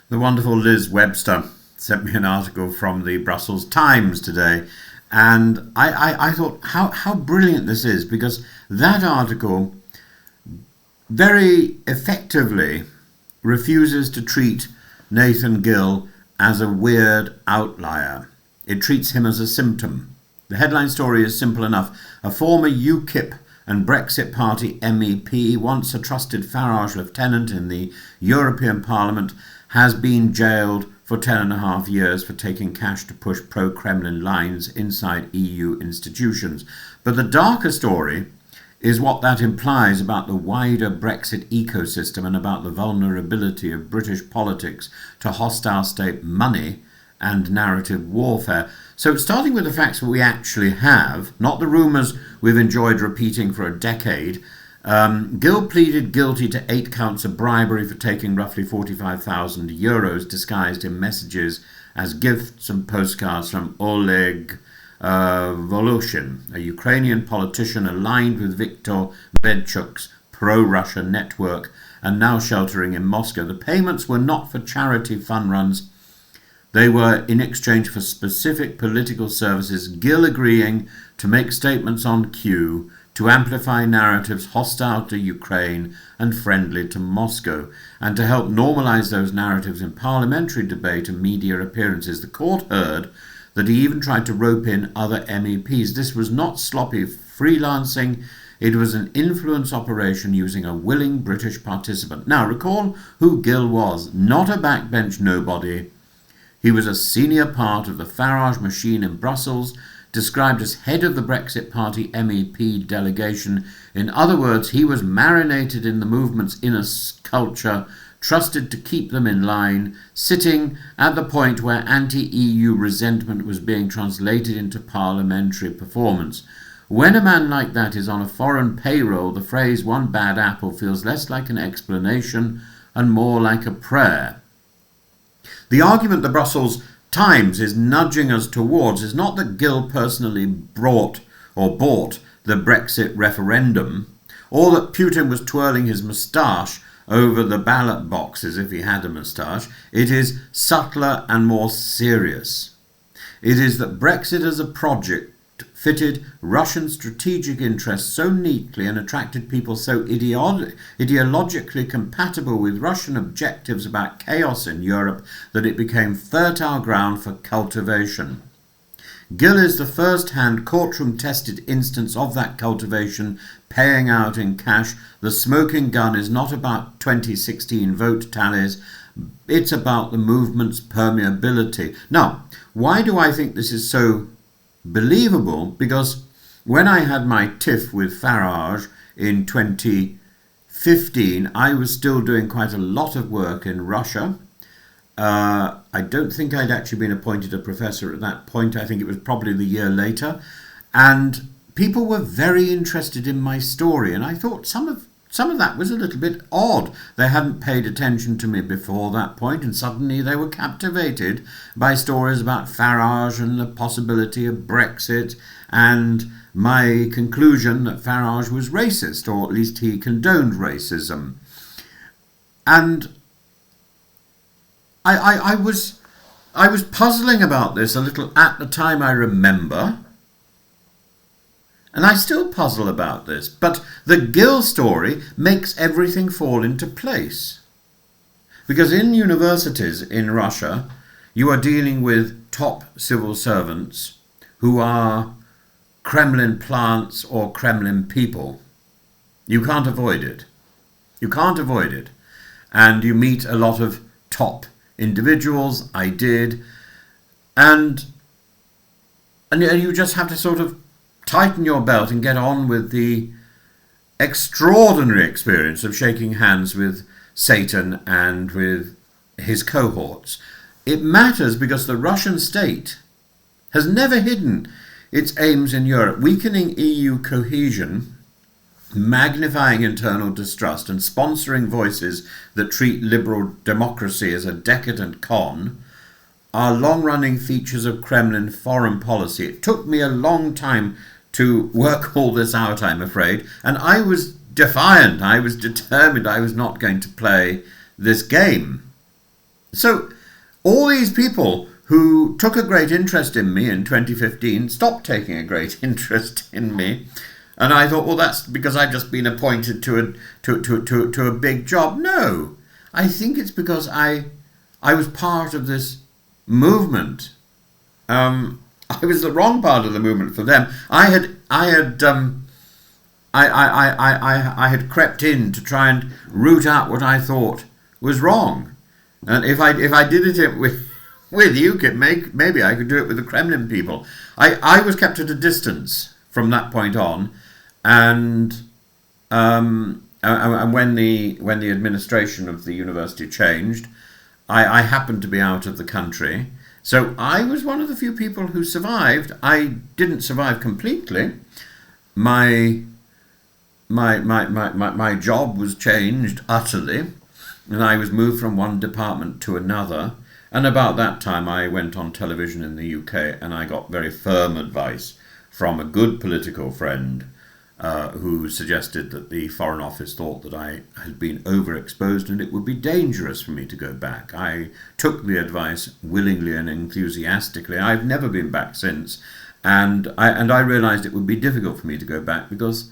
The wonderful Liz Webster sent me an article from the Brussels Times today, and I thought how brilliant this is, because that article very effectively refuses to treat Nathan Gill as a weird outlier. It treats him as a symptom. The headline story is simple enough. A former UKIP and Brexit Party MEP, once a trusted Farage lieutenant in the European Parliament, has been jailed for 10.5 years for taking cash to push pro-Kremlin lines inside EU institutions. But the darker story is what that implies about the wider Brexit ecosystem and about the vulnerability of British politics to hostile state money and narrative warfare. So starting with the facts that we actually have, not the rumours we've enjoyed repeating for a decade, Gill pleaded guilty to 8 counts of bribery for taking roughly 45,000 euros disguised in messages as gifts and postcards from Oleg Voloshin, a Ukrainian politician aligned with Viktor Medvedchuk's pro-Russia network and now sheltering in Moscow. The payments were not for charity fund runs. They were in exchange for specific political services, Gill agreeing to make statements on cue to amplify narratives hostile to Ukraine and friendly to Moscow, and to help normalise those narratives in parliamentary debate and media appearances. The court heard that he even tried to rope in other MEPs. This was not sloppy freelancing. It was an influence operation using a willing British participant. Now, recall who Gill was. Not a backbench nobody. He was a senior part of the Farage machine in Brussels, described as head of the Brexit Party MEP delegation. In other words, he was marinated in the movement's inner culture, trusted to keep them in line, sitting at the point where anti-EU resentment was being translated into parliamentary performance. When a man like that is on a foreign payroll, the phrase "one bad apple" feels less like an explanation and more like a prayer. The argument the Brussels Times is nudging us towards is not that Gill personally bought the Brexit referendum, or that Putin was twirling his moustache over the ballot boxes if he had a moustache. It is subtler and more serious. It is that Brexit as a project fitted Russian strategic interests so neatly and attracted people so ideologically compatible with Russian objectives about chaos in Europe that it became fertile ground for cultivation. Gill is the first-hand courtroom-tested instance of that cultivation paying out in cash. The smoking gun is not about 2016 vote tallies. It's about the movement's permeability. Now, why do I think this is so believable? Because when I had my tiff with Farage in 2015, I was still doing quite a lot of work in Russia. I don't think I'd actually been appointed a professor at that point. I think it was probably the year later. And people were very interested in my story, and I thought some of that was a little bit odd. They hadn't paid attention to me before that point, and suddenly they were captivated by stories about Farage and the possibility of Brexit and my conclusion that Farage was racist, or at least he condoned racism. And I was puzzling about this a little at the time, I remember. And I still puzzle about this, but the Gill story makes everything fall into place. Because in universities in Russia, you are dealing with top civil servants who are Kremlin plants or Kremlin people. You can't avoid it. You can't avoid it. And you meet a lot of top individuals. I did. And you just have to sort of tighten your belt and get on with the extraordinary experience of shaking hands with Satan and with his cohorts. It matters because the Russian state has never hidden its aims in Europe, weakening EU cohesion, magnifying internal distrust, and sponsoring voices that treat liberal democracy as a decadent con are long-running features of Kremlin foreign policy. It took me a long time to work all this out, I'm afraid, and I was defiant. I was determined I was not going to play this game. So all these people who took a great interest in me in 2015 stopped taking a great interest in me. And I thought, well, that's because I've just been appointed to a big job. No, I think it's because I was part of this movement. I was the wrong part of the movement for them. I had crept in to try and root out what I thought was wrong. And if I did it with UKIP, maybe I could do it with the Kremlin people. I was kept at a distance from that point on, and when the administration of the university changed, I happened to be out of the country. So I was one of the few people who survived. I didn't survive completely. My job was changed utterly, and I was moved from one department to another. And about that time I went on television in the UK, and I got very firm advice from a good political friend who suggested that the Foreign Office thought that I had been overexposed and it would be dangerous for me to go back. I took the advice willingly and enthusiastically. I've never been back since, and I realised it would be difficult for me to go back because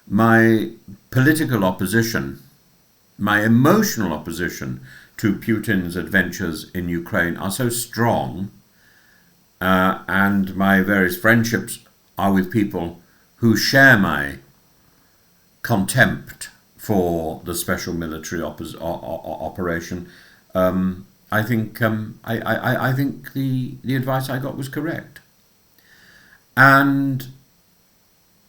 my political opposition, my emotional opposition to Putin's adventures in Ukraine are so strong, and my various friendships are with people who share my contempt for the special military operation. I think the advice I got was correct. And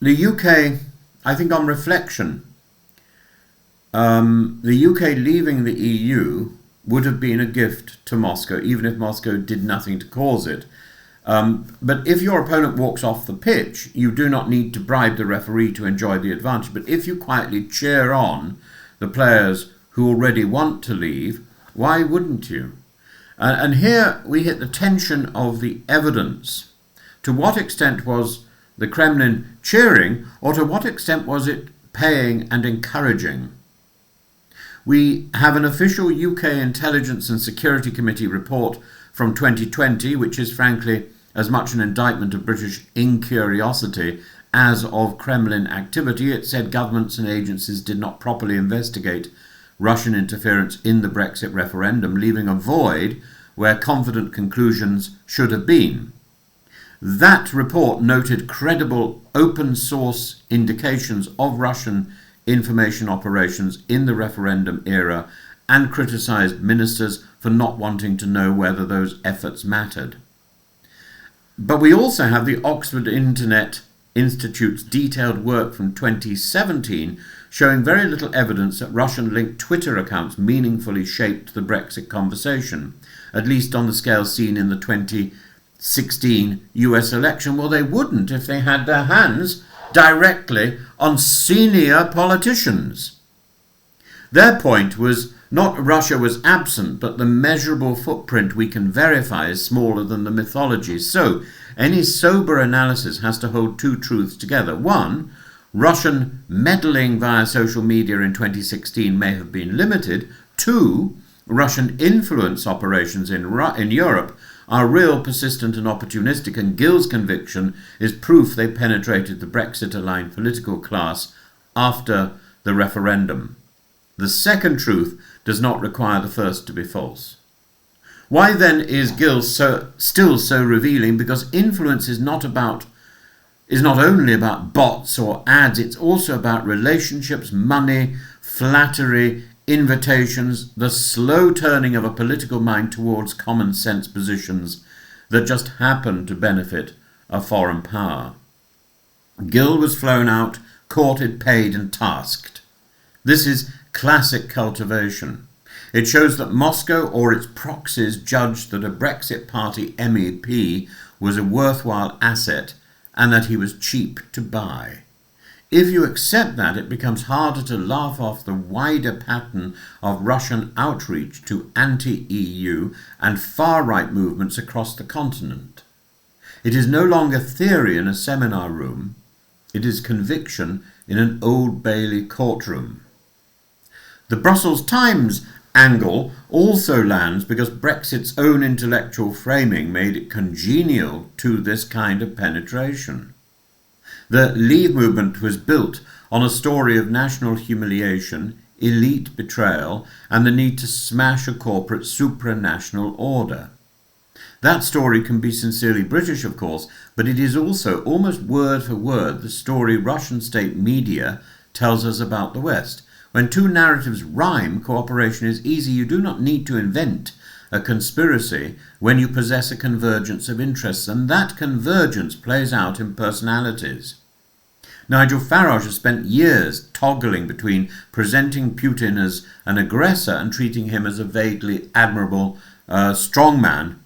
the UK, I think on reflection, the UK leaving the EU would have been a gift to Moscow, even if Moscow did nothing to cause it. But if your opponent walks off the pitch, you do not need to bribe the referee to enjoy the advantage. But if you quietly cheer on the players who already want to leave, why wouldn't you? And here we hit the tension of the evidence. To what extent was the Kremlin cheering, or to what extent was it paying and encouraging? We have an official UK Intelligence and Security Committee report from 2020, which is frankly as much an indictment of British incuriosity as of Kremlin activity. It said governments and agencies did not properly investigate Russian interference in the Brexit referendum, leaving a void where confident conclusions should have been. That report noted credible open source indications of Russian information operations in the referendum era and criticised ministers for not wanting to know whether those efforts mattered. But we also have the Oxford Internet Institute's detailed work from 2017 showing very little evidence that Russian-linked Twitter accounts meaningfully shaped the Brexit conversation, at least on the scale seen in the 2016 US election. Well, they wouldn't if they had their hands directly on senior politicians. Their point was not Russia was absent, but the measurable footprint we can verify is smaller than the mythology. So, any sober analysis has to hold two truths together. One, Russian meddling via social media in 2016 may have been limited. Two, Russian influence operations in Europe are real, persistent and opportunistic, and Gill's conviction is proof they penetrated the Brexit-aligned political class after the referendum. The second truth does not require the first to be false. Why then is Gill still so revealing? Because influence is not only about bots or ads, it's also about relationships, money, flattery, invitations, the slow turning of a political mind towards common sense positions that just happen to benefit a foreign power. Gill was flown out, courted, paid and tasked. This is classic cultivation. It shows that Moscow or its proxies judged that a Brexit Party MEP was a worthwhile asset and that he was cheap to buy. If you accept that, it becomes harder to laugh off the wider pattern of Russian outreach to anti-EU and far-right movements across the continent. It is no longer theory in a seminar room, it is conviction in an Old Bailey courtroom. The Brussels Times angle also lands because Brexit's own intellectual framing made it congenial to this kind of penetration. The Leave movement was built on a story of national humiliation, elite betrayal, and the need to smash a corporate supranational order. That story can be sincerely British, of course, but it is also, almost word for word, the story Russian state media tells us about the West. When two narratives rhyme, cooperation is easy. You do not need to invent a conspiracy when you possess a convergence of interests, and that convergence plays out in personalities. Nigel Farage has spent years toggling between presenting Putin as an aggressor and treating him as a vaguely admirable strongman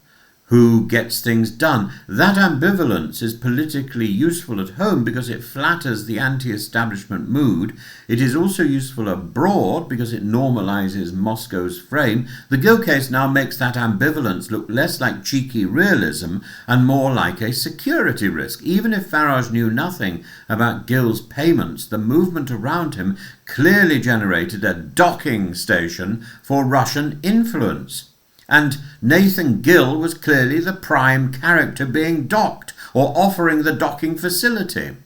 who gets things done. That ambivalence is politically useful at home because it flatters the anti-establishment mood. It is also useful abroad because it normalizes Moscow's frame. The Gill case now makes that ambivalence look less like cheeky realism and more like a security risk. Even if Farage knew nothing about Gill's payments, the movement around him clearly generated a docking station for Russian influence. And Nathan Gill was clearly the prime character being docked or offering the docking facility.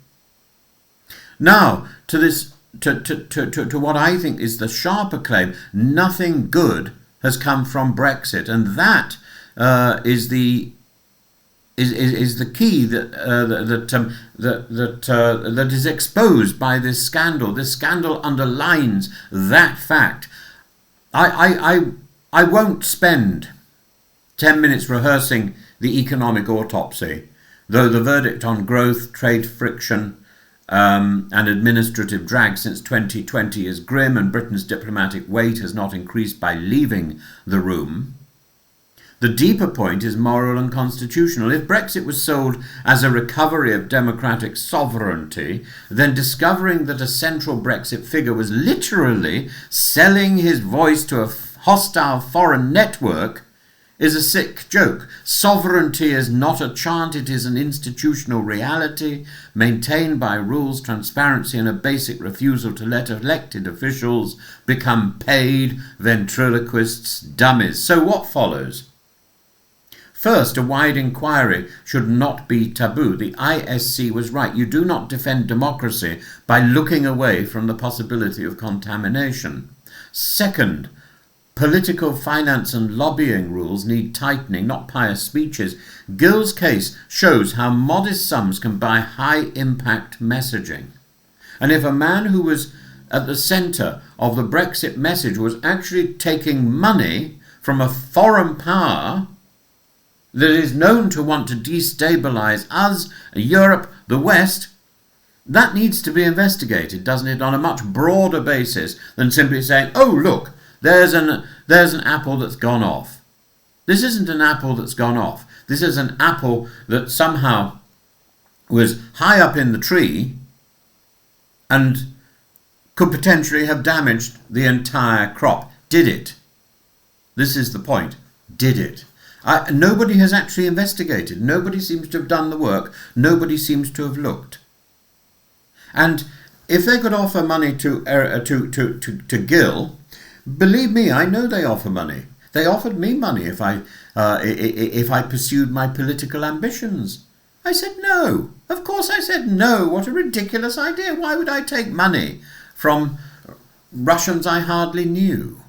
Now, to what I think is the sharper claim, nothing good has come from Brexit, and that is the key that is exposed by this scandal. This scandal underlines that fact. I won't spend 10 minutes rehearsing the economic autopsy, though the verdict on growth, trade friction, and administrative drag since 2020 is grim, and Britain's diplomatic weight has not increased by leaving the room. The deeper point is moral and constitutional. If Brexit was sold as a recovery of democratic sovereignty, then discovering that a central Brexit figure was literally selling his voice to a hostile foreign network is a sick joke. Sovereignty is not a chant, it is an institutional reality maintained by rules, transparency, and a basic refusal to let elected officials become paid ventriloquists, dummies. So what follows? First, a wide inquiry should not be taboo. The ISC was right. You do not defend democracy by looking away from the possibility of contamination. Second, political finance and lobbying rules need tightening, not pious speeches. Gill's case shows how modest sums can buy high-impact messaging. And if a man who was at the centre of the Brexit message was actually taking money from a foreign power that is known to want to destabilise us, Europe, the West, that needs to be investigated, doesn't it, on a much broader basis than simply saying, oh, look, there's an apple that's gone off. This isn't an apple that's gone off. This is an apple that somehow was high up in the tree and could potentially have damaged the entire crop. Did it? This is the point. Did it? Nobody has actually investigated. Nobody seems to have done the work. Nobody seems to have looked. And if they could offer money to Gill, believe me, I know they offer money. They offered me money if I pursued my political ambitions. I said no. Of course I said no. What a ridiculous idea. Why would I take money from Russians I hardly knew?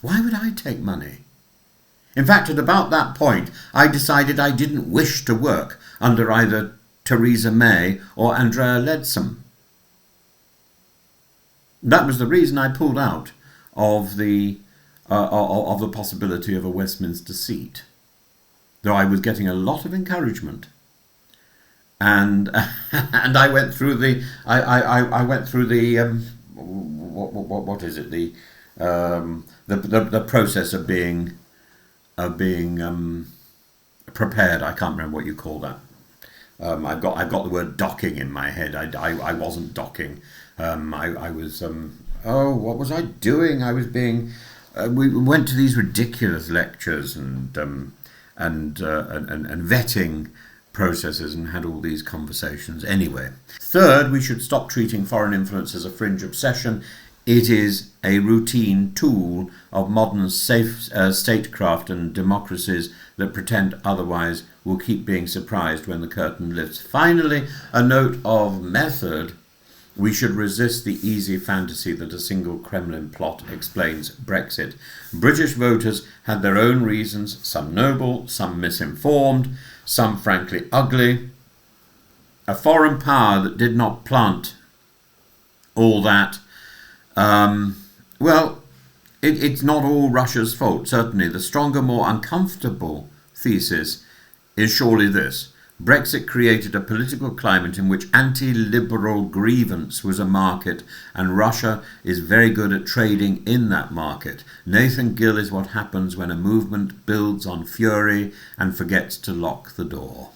Why would I take money? In fact, at about that point, I decided I didn't wish to work under either Theresa May or Andrea Leadsom. That was the reason I pulled out of the possibility of a Westminster seat, though I was getting a lot of encouragement, and and I went through the what is it, the process of being prepared. I can't remember what you call that. I've got the word docking in my head. I wasn't docking. I was what was I doing? I was being. We went to these ridiculous lectures and vetting processes and had all these conversations. Anyway, third, we should stop treating foreign influence as a fringe obsession. It is a routine tool of modern statecraft, and democracies that pretend otherwise will keep being surprised when the curtain lifts. Finally, a note of method. We should resist the easy fantasy that a single Kremlin plot explains Brexit. British voters had their own reasons, some noble, some misinformed, some frankly ugly. A foreign power that did not plant all that, it's not all Russia's fault. Certainly, the stronger, more uncomfortable thesis is surely this. Brexit created a political climate in which anti-liberal grievance was a market, and Russia is very good at trading in that market. Nathan Gill is what happens when a movement builds on fury and forgets to lock the door.